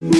En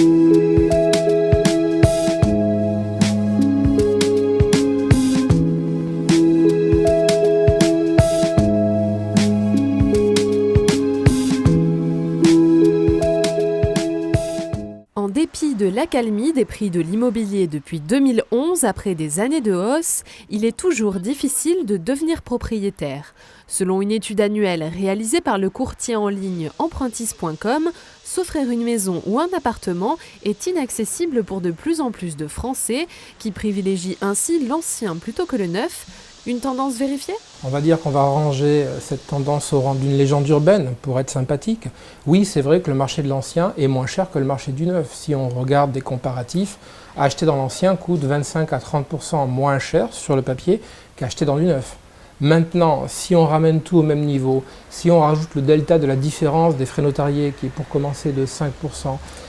dépit de l'accalmie des prix de l'immobilier depuis 2011, après des années de hausse, il est toujours difficile de devenir propriétaire. Selon une étude annuelle réalisée par le courtier en ligne Empruntis.com, s'offrir une maison ou un appartement est inaccessible pour de plus en plus de Français qui privilégient ainsi l'ancien plutôt que le neuf. Une tendance vérifiée ? On va dire qu'on va ranger cette tendance au rang d'une légende urbaine pour être sympathique. Oui, c'est vrai que le marché de l'ancien est moins cher que le marché du neuf. Si on regarde des comparatifs, acheter dans l'ancien coûte 25 à 30% moins cher sur le papier qu'acheter dans du neuf. Maintenant, si on ramène tout au même niveau, si on rajoute le delta de la différence des frais notariés qui est pour commencer de 5%,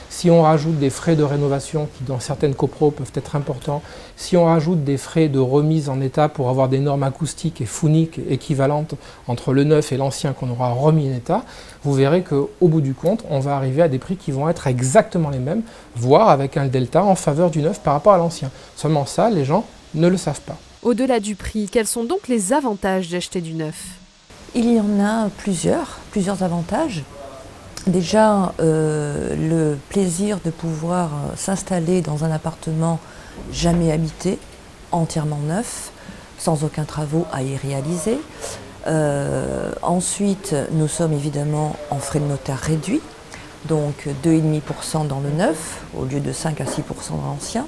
si on rajoute des frais de rénovation qui dans certaines copros peuvent être importants, si on rajoute des frais de remise en état pour avoir des normes acoustiques et phoniques équivalentes entre le neuf et l'ancien qu'on aura remis en état, vous verrez qu'au bout du compte, on va arriver à des prix qui vont être exactement les mêmes, voire avec un delta en faveur du neuf par rapport à l'ancien. Seulement ça, les gens ne le savent pas. Au-delà du prix, quels sont donc les avantages d'acheter du neuf ? Il y en a plusieurs avantages. Déjà, le plaisir de pouvoir s'installer dans un appartement jamais habité, entièrement neuf, sans aucun travaux à y réaliser. Ensuite, nous sommes évidemment en frais de notaire réduits, donc 2,5% dans le neuf, au lieu de 5 à 6% dans l'ancien.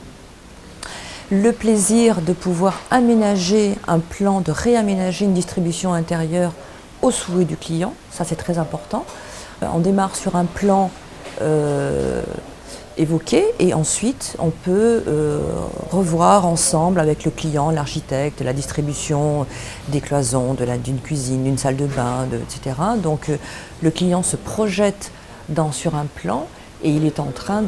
Le plaisir de pouvoir aménager un plan, de réaménager une distribution intérieure au souhait du client, ça c'est très important. On démarre sur un plan évoqué et ensuite on peut revoir ensemble avec le client, l'architecte, la distribution des cloisons, d'une cuisine, d'une salle de bain, etc. Donc le client se projette sur un plan et il est en train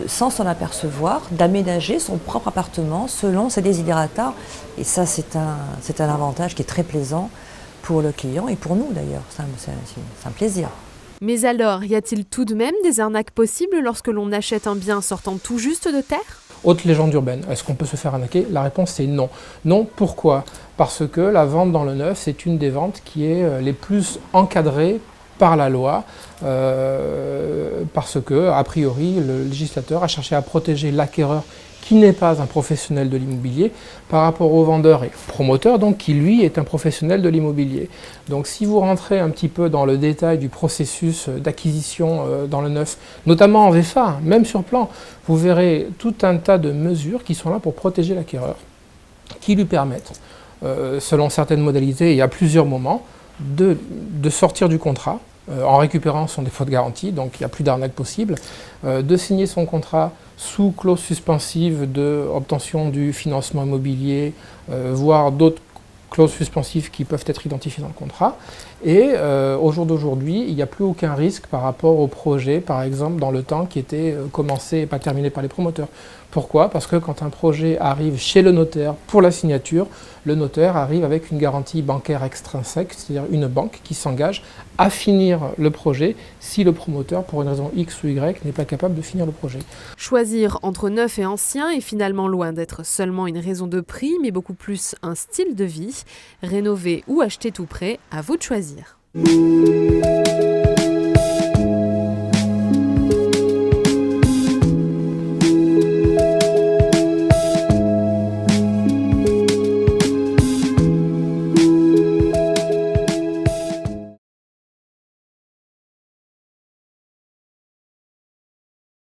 sans s'en apercevoir, d'aménager son propre appartement selon ses desiderata. Et ça, c'est un avantage qui est très plaisant pour le client et pour nous d'ailleurs. C'est un plaisir. Mais alors, y a-t-il tout de même des arnaques possibles lorsque l'on achète un bien sortant tout juste de terre ? Autre légende urbaine, est-ce qu'on peut se faire arnaquer ? La réponse c'est non. Non, pourquoi ? Parce que la vente dans le neuf, c'est une des ventes qui est les plus encadrées par la loi, parce que, a priori, le législateur a cherché à protéger l'acquéreur qui n'est pas un professionnel de l'immobilier par rapport au vendeur et promoteur, donc qui lui est un professionnel de l'immobilier. Donc si vous rentrez un petit peu dans le détail du processus d'acquisition dans le neuf, notamment en VFA, même sur plan, vous verrez tout un tas de mesures qui sont là pour protéger l'acquéreur, qui lui permettent, selon certaines modalités et à plusieurs moments, de sortir du contrat, en récupérant son défaut de garantie, donc il n'y a plus d'arnaque possible, de signer son contrat sous clause suspensive d'obtention du financement immobilier, voire d'autres clauses suspensives qui peuvent être identifiées dans le contrat. Et au jour d'aujourd'hui, il n'y a plus aucun risque par rapport au projet, par exemple, dans le temps qui était commencé et pas terminé par les promoteurs. Pourquoi ? Parce que quand un projet arrive chez le notaire pour la signature, le notaire arrive avec une garantie bancaire extrinsèque, c'est-à-dire une banque qui s'engage à finir le projet si le promoteur, pour une raison X ou Y, n'est pas capable de finir le projet. Choisir entre neuf et ancien est finalement loin d'être seulement une raison de prix, mais beaucoup plus un style de vie. Rénover ou acheter tout prêt, à vous de choisir.